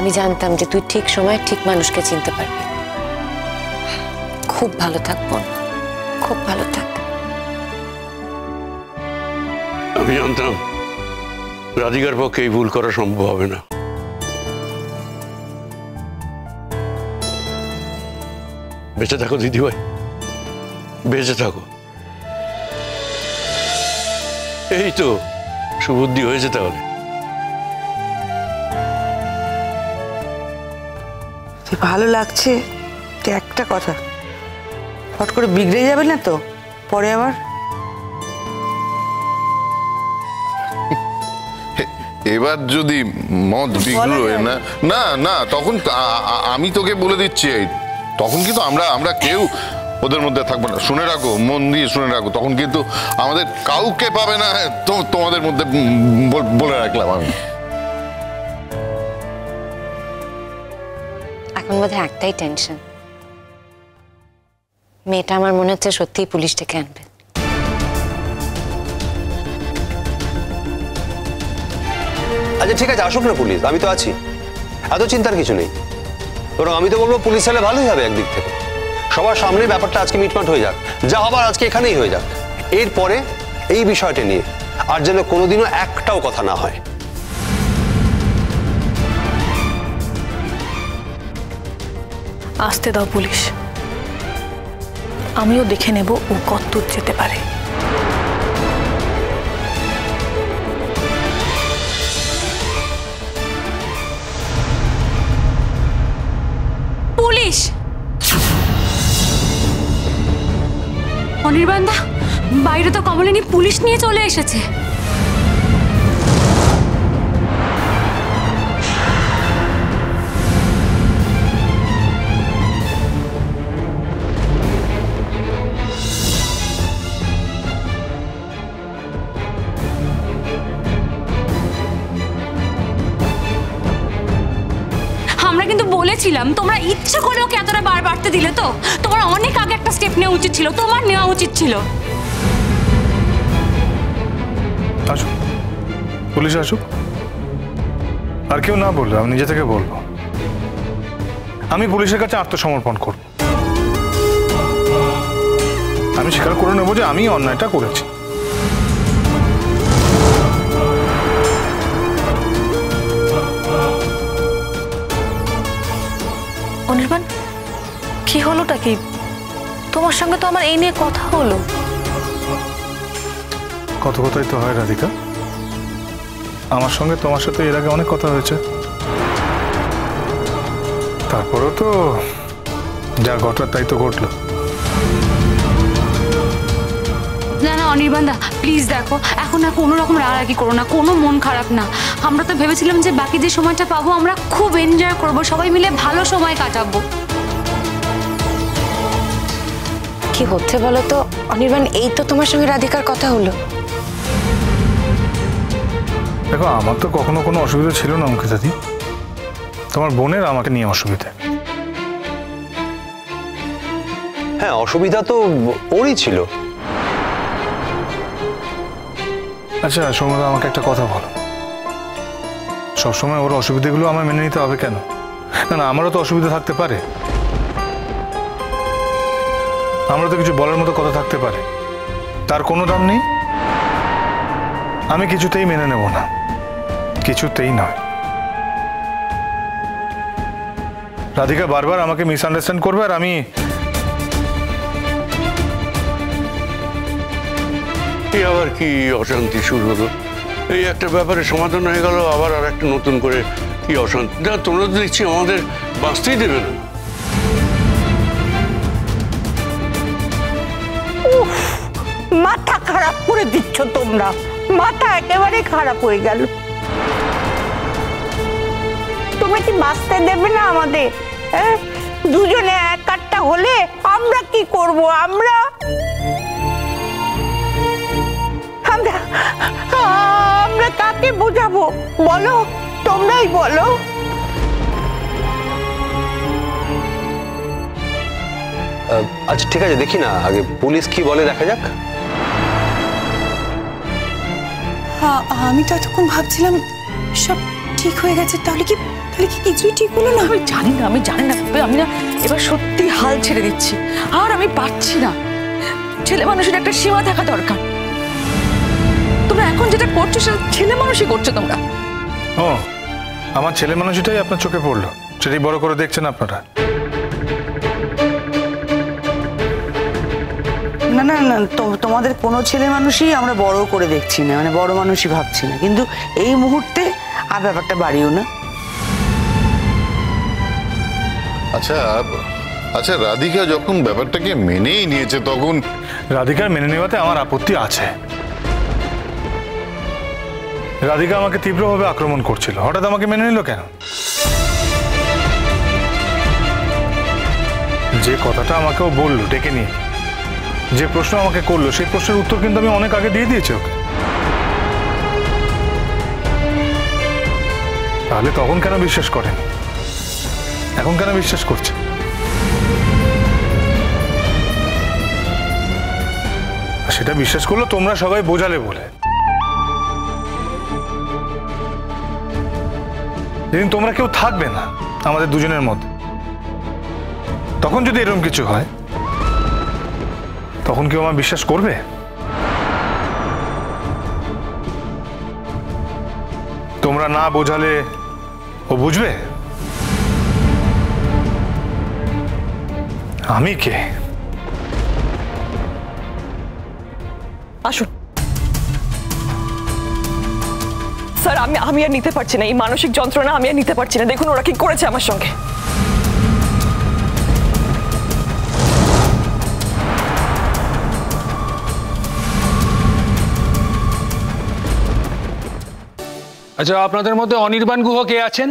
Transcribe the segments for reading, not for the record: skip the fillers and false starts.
আমি জানতাম যে তুই ঠিক সময় ঠিক মানুষকে চিনতে পারবি। খুব ভালো থাক বোন, খুব ভালো থাক। আমি জানতাম রাধিকার পক্ষে এই ভুল করা সম্ভব হবে না। বেঁচে থাকো দিদিভাই, বেঁচে থাকো। এই তো সুবুদ্ধি হয়েছে তাহলে। ভালো লাগছে তো একটা কথা, হট করে বিগড়ে যাবে না তো পরে আবার? এবার যদি মত বিগড়োয় না না না তখন আমি তোকে বলে দিচ্ছি, তখন কিন্তু আমরা কেউ ওদের মধ্যে থাকবো না। শুনে রাখো, মন দিয়ে শুনে রাখো, তখন কিন্তু আমাদের কাউকে পাবে না। তোমাদের মধ্যে বলে রাখলাম আমি। এখন বোধহয় একটাই টেনশন, মেয়েটা আমার মনে হচ্ছে সত্যিই পুলিশ ডেকে আনবে। আচ্ছা ঠিক আছে, আসুক না পুলিশ, আমি তো আছি, এত চিন্তার কিছু নেই। বরং আমি তো বলবো পুলিশ এলে ভালোই হবে একদিক থেকে। সবার সামনে ব্যাপারটা আজকে মিটমাট হয়ে যাক, যা হবার আজকে এখানেই হয়ে যাক। এরপরে এই বিষয়টা নিয়ে আর যেন কোনোদিনও একটাও কথা না হয়। আসতে দাও পুলিশ, আমিও দেখে নেব ও কতদূর যেতে পারে। পুলিশ! অনির্বাণদা, বাইরে তো কমলিনী পুলিশ নিয়ে চলে এসেছে। আমরা কিন্তু বলেছিলাম, তোমরা ইচ্ছা করে ওকে এতটা বার বাড়তে দিলে তো? তোমার অনেক আগে একটা স্টেপ নেওয়া উচিত ছিল, তোমার নেওয়া উচিত ছিল। আসুক, পুলিশ আসুক, আর কেউ না বললে আমি নিজে থেকে বলবো। আমি পুলিশের কাছে আত্মসমর্পণ করব। আমি স্বীকার করে নেবো যে আমি অন্যায়টা করেছি। অনির্বাণ, কি হলোটা কি? তোমার সঙ্গে তো আমার এই নিয়ে কথা হলো। কত কথাই তো হয় রাধিকা, আমার সঙ্গে তোমার সাথে এর আগে অনেক কথা হয়েছে। তারপরেও তো যা ঘটার তাই তো ঘটলো। না না অনির্বাণদা, প্লিজ দেখো, এখন আর কোনো রকম রাগারাগি করো না, কোনো মন খারাপ না। আমরা তো ভেবেছিলাম যে বাকি যে সময়টা পাবো আমরা খুব এনজয় করবো, সবাই মিলে ভালো সময় কাটাবো। কি হচ্ছে বলো তো অনির্বাণ? এই তো তোমার সঙ্গে রাধিকার কথা হলো। দেখো, আমার তো কখনো কোনো অসুবিধা ছিল না অঙ্কিতা দি, তোমার বোনের আমাকে নিয়ে অসুবিধা। হ্যাঁ, অসুবিধা তো ওরই ছিল। আচ্ছা সৌম্যদা, আমাকে একটা কথা বলো, সবসময় ওর অসুবিধাগুলো আমার মেনে নিতে হবে কেন? না না, আমারও তো অসুবিধা থাকতে পারে, আমরা তো কিছু বলার মতো কথা থাকতে পারে, তার কোনো দাম নেই। আমি কিছুতেই মেনে নেব না, কিছুতেই নয়। রাধিকা বারবার আমাকে মিসআন্ডারস্ট্যান্ড করবে, আর আমি আবার কি অশান্তি শুরু হলো? এই একটা ব্যাপারে সমাধান হয়ে গেল, আবার আর একটা নতুন করে কি অশান্তি? তোমরা তো দেখছি আমাদের বাঁচতেই দেবে না। মাথা খারাপ করে দিচ্ছ তোমরা, মাথা একেবারে খারাপ হয়ে গেল। তোমরা কি বাঁচতে দেবে না আমাদের? দুজনে এক আটটা হলে আমরা কি করব? আমরা কাকে বোঝাবো বলো? তোমরাই বলো। আচ্ছা ঠিক আছে, দেখি না আগে পুলিশ কি বলে, দেখা যাক। আমি তো এতক্ষণ ভাবছিলাম সব ঠিক হয়ে গেছে, তাহলে কি কিছুই ঠিক হলো না? আমি জানি না তবে আমি না এবার সত্যি হাল ছেড়ে দিচ্ছি, আর আমি পারছি না। ছেলে মানুষের একটা সীমা থাকা দরকার। তোমরা এখন যেটা করছো সেটা ছেলে মানুষই করছো তোমরা। ও, আমার ছেলে মানুষটাই আপনার চোখে পড়লো, সেটাই বড় করে দেখছেন আপনারা। না না না, তোমাদের কোনো ছেলে মানুষই আমরা বড় করে দেখছি না, মানে বড় মানুষই ভাবছি না, কিন্তু এই মুহূর্তে আর ব্যাপারটা বাড়িও না। আচ্ছা আচ্ছা, রাধিকা যখন ব্যাপারটাকে মেনেই নিয়েছে তখন রাধিকার মেনে নেওয়াতে আমার আপত্তি আছে। রাধিকা আমাকে তীব্রভাবে আক্রমণ করছিল, হঠাৎ আমাকে মেনে নিল কেন? যে কথাটা আমাকেও বললো ডেকে নিয়ে, যে প্রশ্ন আমাকে করলো, সেই প্রশ্নের উত্তর কিন্তু আমি অনেক আগে দিয়ে দিয়েছি ওকে। তাহলে তখন কেন বিশ্বাস করেন, এখন কেন বিশ্বাস করছে? সেটা বিশ্বাস করলো তোমরা সবাই বোঝালে বলে। যেদিন তোমরা কেউ থাকবে না আমাদের দুজনের মধ্যে, তখন যদি এরকম কিছু হয়, তখন কেউ আমার বিশ্বাস করবে? তোমরা না বোঝালে ও বুঝবে? আমি কে? আসুন স্যার, আমি আর নিতে পারছি না এই মানসিক যন্ত্রণা, আমি আর নিতে পারছি না। দেখুন ওরা কি করেছে আমার সঙ্গে। আচ্ছা, আপনাদের মধ্যে অনির্বাণ গুহ কে আছেন?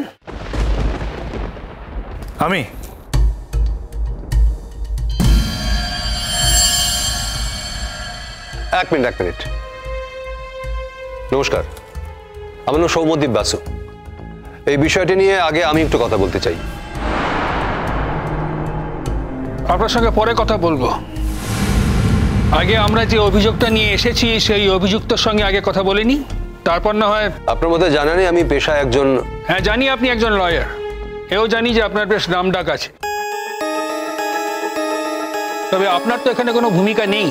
আমি। এক মিনিট। নমস্কার, আমার নাম সৌম্যদীপ বাসু। এই বিষয়টি নিয়ে আগে আমি একটু কথা বলতে চাই। আপনার সঙ্গে পরে কথা বলবো। আগে আমরা যে অভিযোগটা নিয়ে এসেছি সেই অভিযুক্তের সঙ্গে আগে কথা বলিনি, তারপর না হয়। আপনার মধ্যে জানা নেই আমি পেশায় একজন। হ্যাঁ জানি আপনি একজন লয়ার, এও জানি যে আপনার বেশ নামডাক আছে। তবে আপনার তো এখানে কোনো ভূমিকা নেই।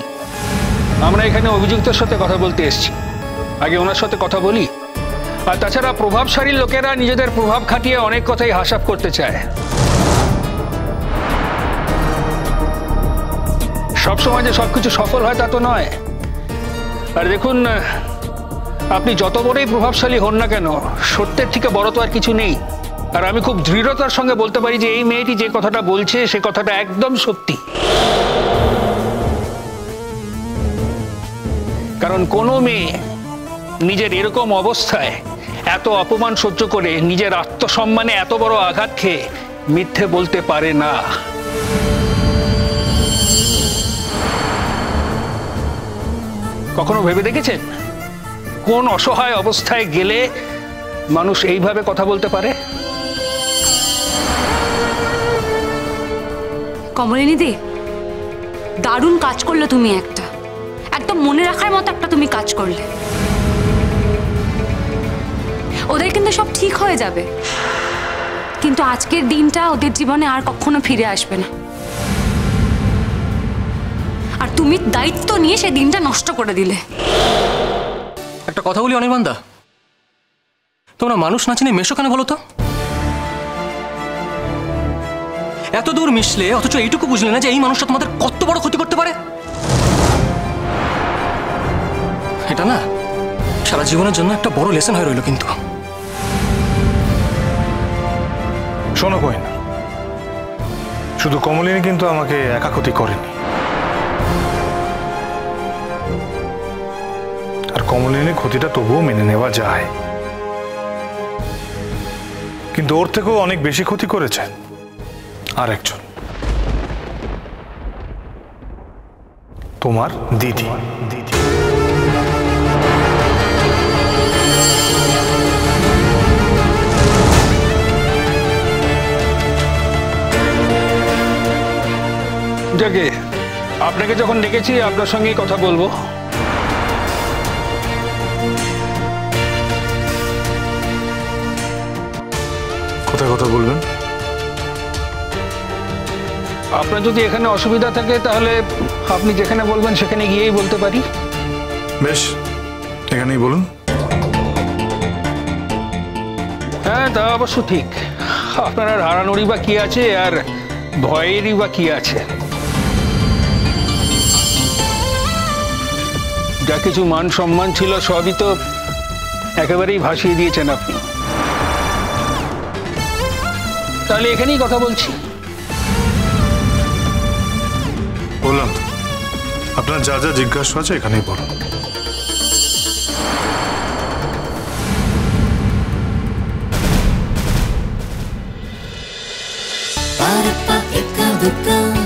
আমরা এখানে অভিযুক্তের সাথে কথা বলতে এসেছি, আগে ওনার সাথে কথা বলি। আর তাছাড়া প্রভাবশালী লোকেরা নিজেদের প্রভাব খাটিয়ে অনেক কথাই হাসাপ করতে চায়। সবসময় যে সবকিছু সফল হয় তা তো নয়। আর দেখুন, আপনি যত বড়ই প্রভাবশালী হন না কেন, সত্যের থেকে বড় তো আর কিছু নেই। আর আমি খুব দৃঢ়তার সঙ্গে বলতে পারি যে এই মেয়েটি যে কথাটা বলছে সে কথাটা একদম সত্যি। কারণ কোনো মেয়ে নিজের এরকম অবস্থায় এত অপমান সহ্য করে নিজের আত্মসম্মানে এত বড় আঘাত খেয়ে মিথ্যে বলতে পারে না। কখনো ভেবে দেখেছেন কোন অসহায় অবস্থায় গেলে মানুষ এইভাবে কথা বলতে পারে? কমলিনী দি, দারুণ কাজ করলে তুমি, একদম মনে রাখার মতো একটা তুমি কাজ করলে। ওদের কিন্তু সব ঠিক হয়ে যাবে, কিন্তু আজকের দিনটা ওদের জীবনে আর কখনো ফিরে আসবে না। আর তুমি দায়িত্ব নিয়ে সেই দিনটা নষ্ট করে দিলে। একটা কথা বলি অনির্বাণদা, তোমরা মানুষ না চিনে মেশো কেন বলো তো? এত দূর মিশলে অথচ এইটুকু বুঝলে না যে এই মানুষটা তোমাদের কত বড় ক্ষতি করতে পারে। এটা না সারা জীবনের জন্য একটা বড় লেসন হয়ে রইল। কিন্তু শোনো কইন, শুধু কমলিনী কিন্তু আমাকে একা ক্ষতি করেনি। আর কমলিনীর ক্ষতিটা তবুও মেনে নেওয়া যায়, কিন্তু ওর থেকেও অনেক বেশি ক্ষতি করেছে আর একজন, তোমার দিদি। যাকে আপনাকে যখন ডেকেছি আপনার সঙ্গেই কথা বলবো। কোথায় কথা বলবেন? আপনার যদি এখানে অসুবিধা থাকে তাহলে আপনি যেখানে বলবেন সেখানে গিয়েই বলতে পারি। বেশ, এখানেই বলুন। হ্যাঁ, তা অবশ্য ঠিক। আপনার আর হারানোরই বা কি আছে, আর ভয়েরই বা কি আছে? যা কিছু মান সম্মান ছিল সবই তো একেবারেই ভাসিয়ে দিয়েছেন আপনি। তাহলে এখানেই কথা বলছি। বললাম তো, আপনার যা যা জিজ্ঞাসা আছে এখানেই বলুন। Para pa eka duka